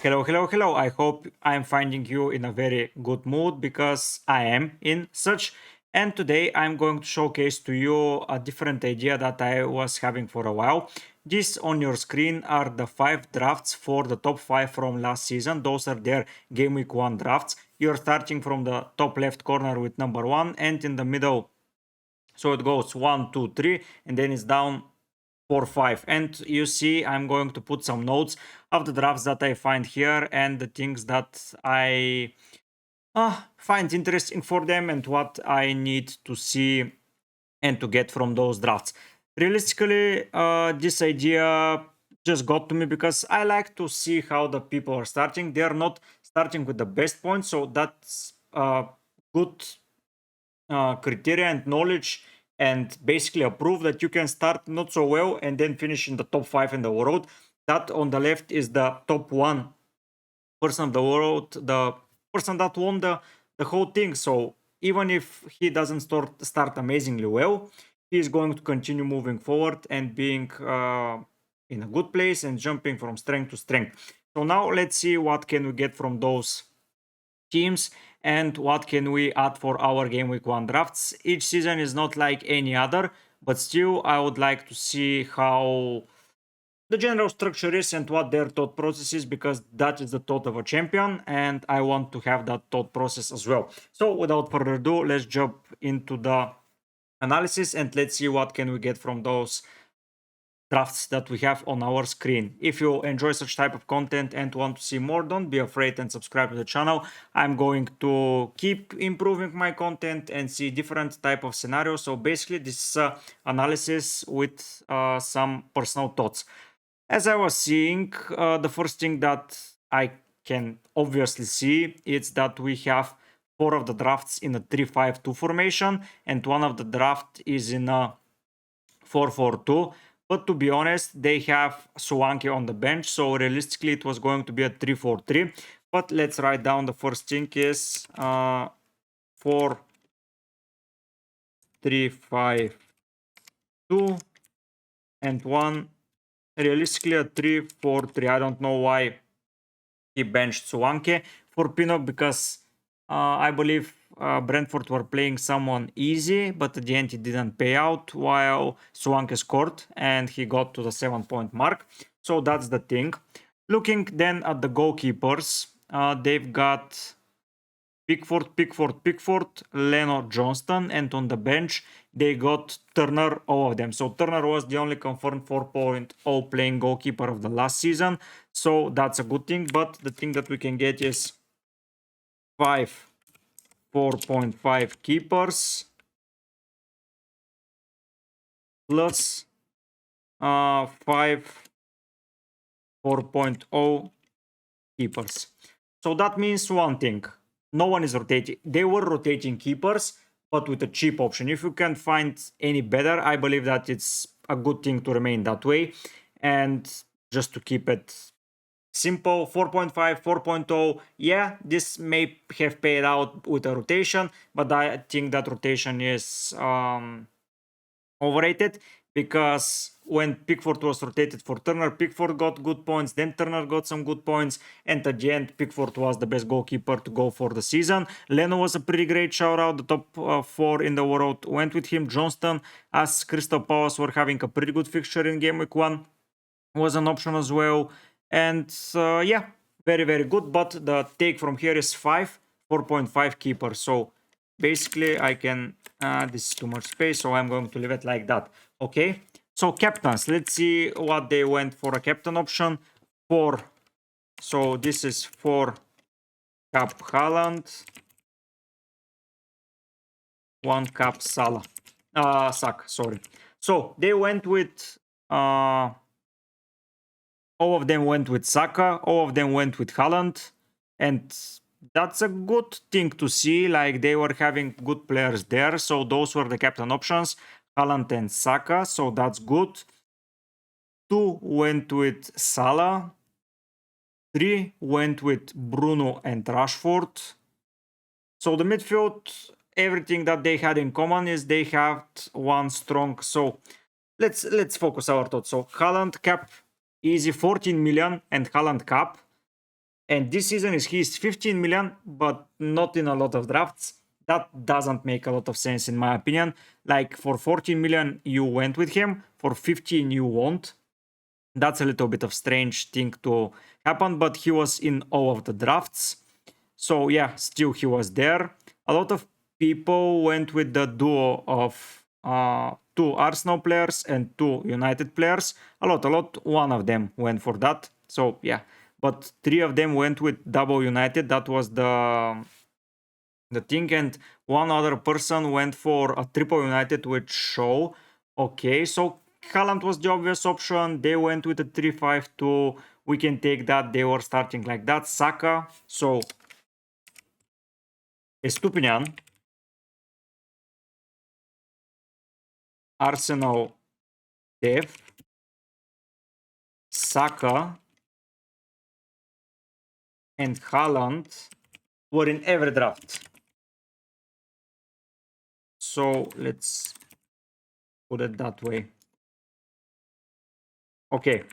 Hello. I hope I'm finding you in a very good mood because I am in such. And today I'm going to showcase to you a different idea that I was having for a while. These on your screen are the 5 drafts for the top 5 from last season. Those are their Game Week 1 drafts. You're starting from the top left corner with number 1 and in the middle. So it goes 1, 2, 3 and then it's down 4, 5. And you see I'm going to put some notes of the drafts that I find here and the things that I find interesting for them and what I need to see and to get from those drafts. Realistically, this idea just got to me because I like to see how the people are starting. They are not starting with the best points, so that's good criteria and knowledge, and basically a proof that you can start not so well and then finish in the top 5 in the world. That on the left is the top 1 person of the world, the person that won the whole thing. So even if he doesn't start amazingly well, he is going to continue moving forward and being in a good place and jumping from strength to strength. So now let's see what can we get from those teams and what can we add for our game week 1 drafts. Each season is not like any other, but still I would like to see how the general structure is and what their thought process is, because that is the thought of a champion and I want to have that thought process as well. So without further ado, let's jump into the analysis and let's see what can we get from those drafts that we have on our screen. If you enjoy such type of content and want to see more, don't be afraid and subscribe to the channel. I'm going to keep improving my content and see different type of scenarios. So basically this is analysis with some personal thoughts. As I was seeing, the first thing that I can obviously see is that we have 4 of the drafts in a 3-5-2 formation and one of the draft is in a 4-4-2. But to be honest, they have Solanke on the bench, so realistically it was going to be a 3-4-3. But let's write down the first thing is 4-3-5-2 and 1. Realistically a 3-4-3. I don't know why he benched Solanke for Pinnock, because I believe Brentford were playing someone easy, but at the end he didn't pay out, while Solanke scored and he got to the 7-point mark. So that's the thing. Looking then at the goalkeepers, they've got Pickford, Leno, Johnston, and on the bench they got Turner, all of them. So Turner was the only confirmed 4.0 playing goalkeeper of the last season, so that's a good thing. But the thing that we can get is 4.5 keepers plus 5 4.0 keepers. So that means one thing. No one is rotating. They were rotating keepers, but with a cheap option. If you can't find any better, I believe that it's a good thing to remain that way. And just to keep it simple, 4.5, 4.0, yeah, this may have paid out with a rotation, but I think that rotation is overrated, because when Pickford was rotated for Turner, Pickford got good points, then Turner got some good points, and at the end Pickford was the best goalkeeper to go for the season. Leno was a pretty great shout out. The top 4 in the world went with him. Johnston, as Crystal Palace were having a pretty good fixture in game week 1, was an option as well. And yeah, very good. But the take from here is 4.5 keepers. So basically I can this is too much space, so I'm going to leave it like that. Okay, so captains, let's see what they went for a captain option. 4, so this is 4 cap Haaland, 1 cap Salah, Saka, sorry. So they went with all of them went with Saka, all of them went with Haaland, and that's a good thing to see. Like, they were having good players there, so those were the captain options, Haaland and Saka, so that's good. 2 went with Salah, 3 went with Bruno and Rashford. So the midfield, everything that they had in common is they had one strong. So let's focus our thoughts. So Haaland cap, easy 14 million, and Haaland cap And this season he's 15 million, but not in a lot of drafts. That doesn't make a lot of sense in my opinion. Like for 14 million you went with him, for 15 you won't. That's a little bit of strange thing to happen, but he was in all of the drafts. So yeah, still he was there. A lot of people went with the duo of two Arsenal players and two United players. A lot. One of them went for that. So yeah, but three of them went with double United. That was the thing, and one other person went for a triple United with Shaw. Okay, so Haaland was the obvious option. They went with a 3-5-2. We can take that. They were starting like that. Saka. So Estupinian, Arsenal, Dev, Saka, and Haaland were in every draft. So let's put it that way. Okay.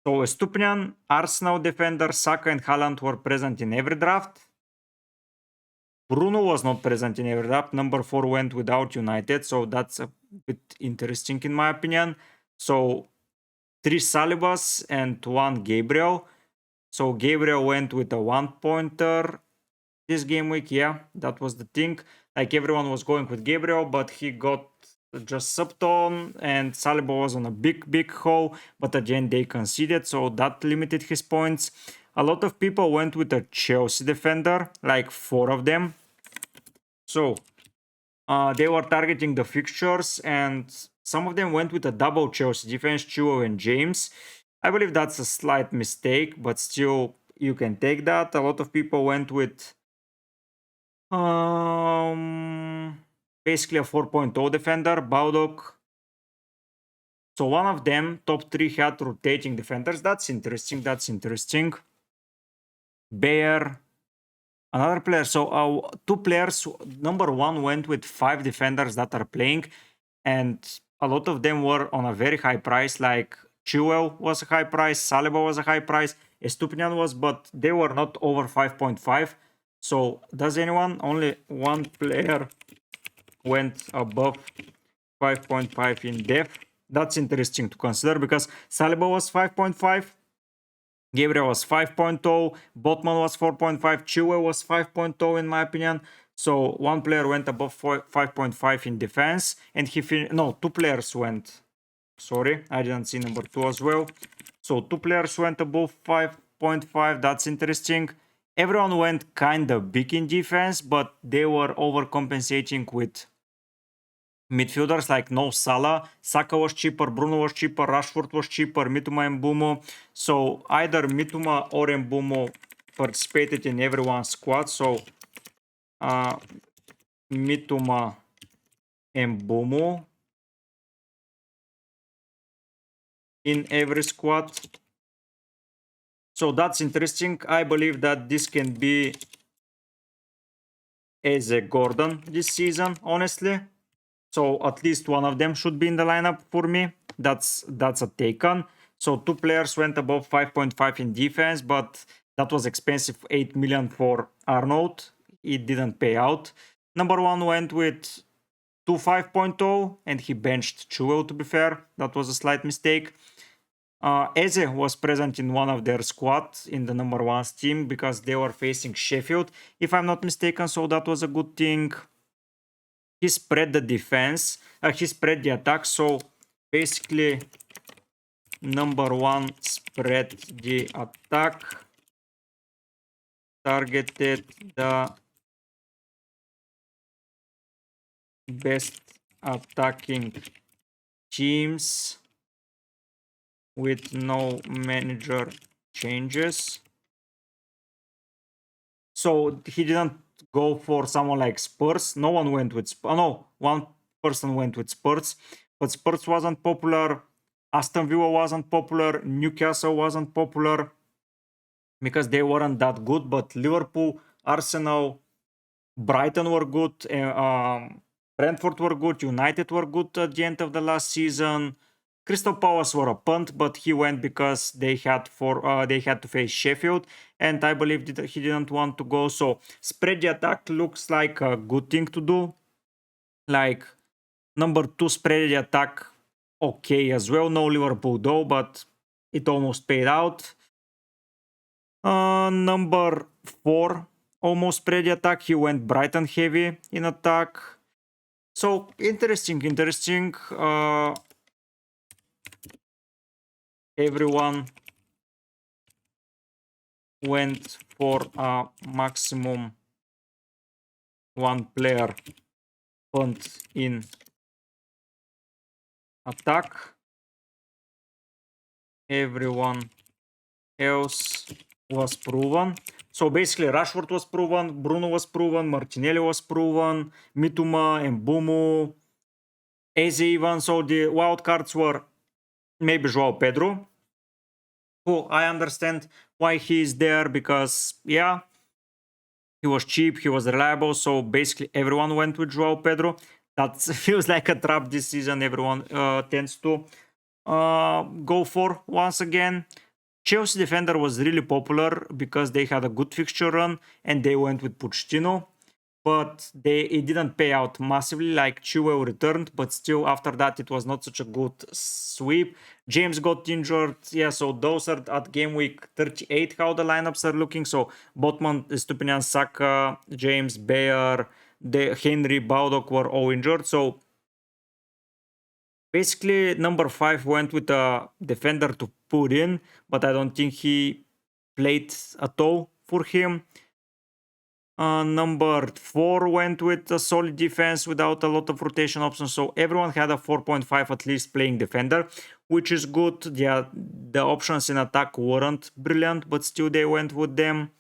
So Estupinian, Arsenal defender, Saka, and Haaland were present in every draft. Bruno was not present in every draft. Number 4 went without United, so that's a bit interesting in my opinion. So 3 Salibas and 1 Gabriel. So Gabriel went with a 1-pointer this game week. Yeah, that was the thing. Like everyone was going with Gabriel, but he got just subbed on, and Saliba was on a big hole, but again they conceded, so that limited his points. A lot of people went with a Chelsea defender, like 4 of them. So they were targeting the fixtures, and some of them went with a double Chelsea defense, Chilwell and James. I believe that's a slight mistake, but still you can take that. A lot of people went with basically a 4.0 defender, Baldock. So one of them, top 3, had rotating defenders. That's interesting. Bayer, another player. So 2 players. Number 1 went with 5 defenders that are playing, and a lot of them were on a very high price. Like Chilwell was a high price, Saliba was a high price, Estupinian was, but they were not over 5.5. So does anyone? Only one player went above 5.5 in depth. That's interesting to consider because Saliba was 5.5, Gabriel was 5.0, Botman was 4.5, Chilwell was 5.0 in my opinion. So one player went above 5.5 in defense, and no, 2 players went. Sorry, I didn't see number 2 as well. So 2 players went above 5.5. That's interesting. Everyone went kind of big in defense, but they were overcompensating with midfielders like no Salah. Saka was cheaper, Bruno was cheaper, Rashford was cheaper, Mitoma and Mbumo. So either Mitoma or Mbumo participated in everyone's squad. So Mitoma and Mbumo in every squad. So that's interesting. I believe that this can be Eze Gordon this season, honestly. So at least one of them should be in the lineup for me. That's a taken. So 2 players went above 5.5 in defense, but that was expensive, 8 million for Arnold. It didn't pay out. Number 1 went with 2 5.0 and he benched Chilwell, to be fair. That was a slight mistake. Eze was present in one of their squads in the number 1's team because they were facing Sheffield, if I'm not mistaken, so that was a good thing. He spread the defense, he spread the attack, so basically number 1 spread the attack, targeted the best attacking teams with no manager changes. So he didn't go for someone like Spurs. No one went with Spurs. No, one person went with Spurs, but Spurs wasn't popular. Aston Villa wasn't popular. Newcastle wasn't popular because they weren't that good. But Liverpool, Arsenal, Brighton were good. Brentford were good. United were good at the end of the last season. Crystal Palace were a punt, but he went because they had to face Sheffield, and I believe that he didn't want to go. So spread the attack looks like a good thing to do. Like number 2 spread the attack, okay as well. No Liverpool though, but it almost paid out. Number 4 almost spread the attack. He went Brighton heavy in attack. So interesting. Everyone went for a maximum 1 player punt in attack. Everyone else was proven. So basically Rashford was proven, Bruno was proven, Martinelli was proven, Mitoma and Mbumo, Eze even. So the wild cards were maybe Joao Pedro, who I understand why he is there, because yeah, he was cheap, he was reliable. So basically everyone went with Joao Pedro. That feels like a trap this season. Everyone tends to go for once again. Chelsea defender was really popular because they had a good fixture run and they went with Pochettino, but it didn't pay out massively. Like Chilwell returned, but still after that it was not such a good sweep. James got injured. Yeah, so those are at game week 38 how the lineups are looking. So Botman, Stupinian, Saka, James, Bayer, Henry, Baldock were all injured. So basically, number 5 went with a defender to put in, but I don't think he played at all for him. Number 4 went with a solid defense without a lot of rotation options, so everyone had a 4.5 at least playing defender, which is good. Yeah, the options in attack weren't brilliant, but still they went with them.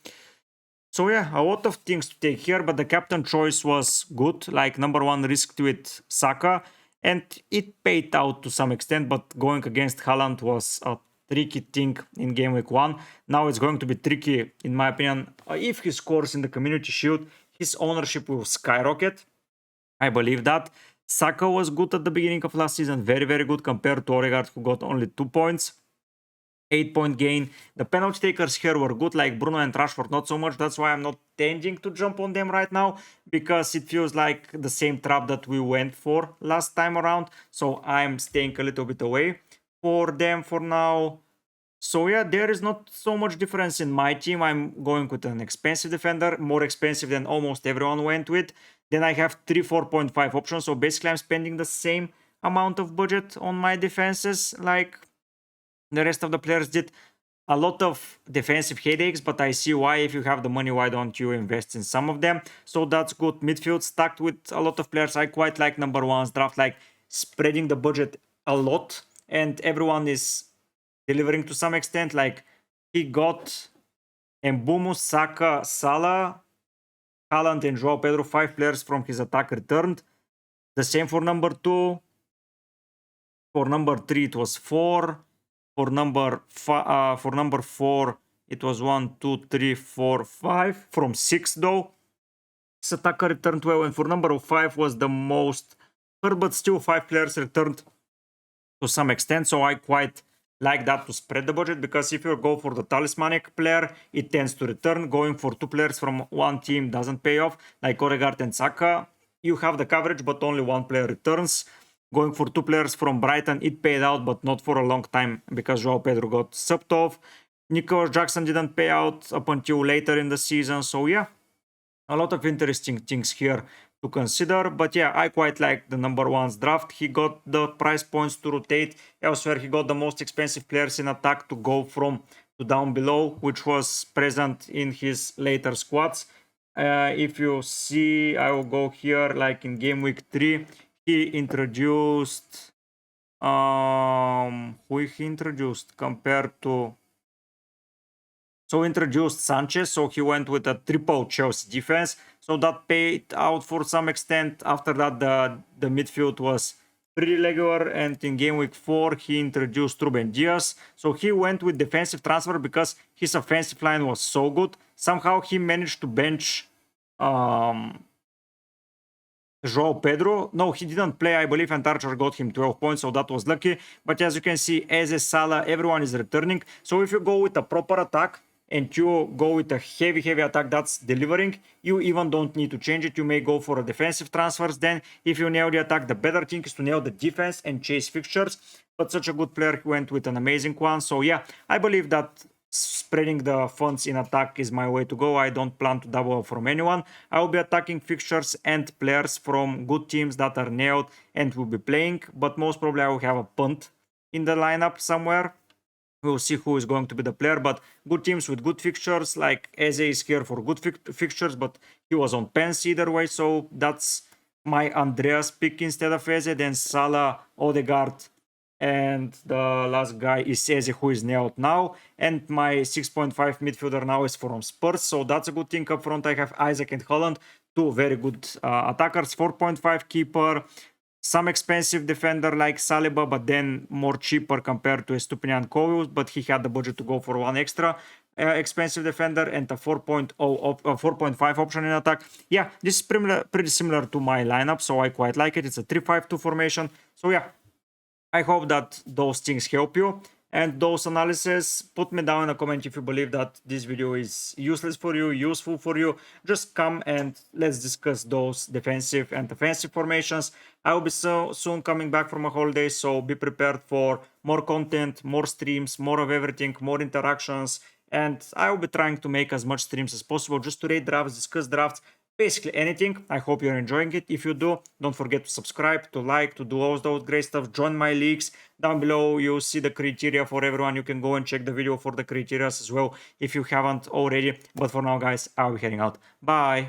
So yeah, a lot of things to take here, but the captain choice was good. Like number 1 risked with Saka, and it paid out to some extent, but going against Haaland was a tricky thing in game week 1. Now it's going to be tricky, in my opinion. If he scores in the Community Shield, his ownership will skyrocket. I believe that. Saka was good at the beginning of last season, very, very good compared to Odegaard, who got only 2 points. 8-point gain. The penalty takers here were good, like Bruno and Rashford, not so much. That's why I'm not tending to jump on them right now, because it feels like the same trap that we went for last time around. So I'm staying a little bit away for them for now. So yeah, there is not so much difference in my team. I'm going with an expensive defender, more expensive than almost everyone went with. Then I have 3 4.5 options. So basically I'm spending the same amount of budget on my defenses like the rest of the players did. A lot of defensive headaches, but I see why. If you have the money, why don't you invest in some of them? So that's good. Midfield stacked with a lot of players. I quite like number 1's draft, like spreading the budget a lot, and everyone is delivering to some extent. Like he got Mbumo, Saka, Salah, Haaland, and Joao Pedro, 5 players from his attack returned. The same for number 2. For number 3, it was 4. For number 4, it was 1, 2, 3, 4, 5. From 6 though, his attacker returned well, and for number 5 was the most hurt, but still 5 players returned to some extent. So I quite like that to spread the budget, because if you go for the talismanic player, it tends to return. Going for 2 players from one team doesn't pay off, like Odegaard and Saka. You have the coverage, but only 1 player returns. Going for 2 players from Brighton, it paid out, but not for a long time, because Joao Pedro got subbed off. Nicholas Jackson didn't pay out up until later in the season. So yeah, a lot of interesting things here to consider. But yeah, I quite like the number 1's draft. He got the price points to rotate. Elsewhere, he got the most expensive players in attack to go from to down below, which was present in his later squads. If you see, I will go here, like in game week 3, he introduced who he introduced compared to, so introduced Sanchez, so he went with a triple Chelsea defense, so that paid out for some extent. After that, the midfield was pretty regular, and in game week 4 he introduced Ruben Diaz, so he went with defensive transfer because his offensive line was so good. Somehow he managed to bench Joao Pedro. No, he didn't play, I believe, and Archer got him 12 points, so that was lucky. But as you can see, Eze, Salah, everyone is returning. So if you go with a proper attack and you go with a heavy attack that's delivering, you even don't need to change it. You may go for a defensive transfers. Then if you nail the attack, the better thing is to nail the defense and chase fixtures. But such a good player, he went with an amazing one. So yeah, I believe that spreading the funds in attack is my way to go. I don't plan to double up from anyone. I will be attacking fixtures and players from good teams that are nailed and will be playing, but most probably I will have a punt in the lineup somewhere. We'll see who is going to be the player, but good teams with good fixtures, like Eze is here for good fixtures, but he was on pens either way, so that's my Andreas pick instead of Eze. Then Salah, Odegaard, and the last guy is Eze, who is nailed now. And my 6.5 midfielder now is from Spurs, so that's a good thing up front. I have Isaac and Holland, two very good attackers. 4.5 keeper, some expensive defender like Saliba, but then more cheaper compared to Estupinian Kovic, but he had the budget to go for one extra expensive defender, and a 4.5 option in attack. Yeah, this is pretty similar to my lineup, so I quite like it. It's a 3-5-2 formation. So yeah, I hope that those things help you. And those analyses, put me down in a comment if you believe that this video is useless for you, useful for you. Just come and let's discuss those defensive and offensive formations. I will be so soon coming back from a holiday, so be prepared for more content, more streams, more of everything, more interactions. And I will be trying to make as much streams as possible just to rate drafts, discuss drafts, basically anything. I hope you're enjoying it. If you do, don't forget to subscribe, to like, to do all those great stuff. Join my leagues. Down below you'll see the criteria for everyone. You can go and check the video for the criteria as well if you haven't already. But for now, guys, I'll be heading out. Bye.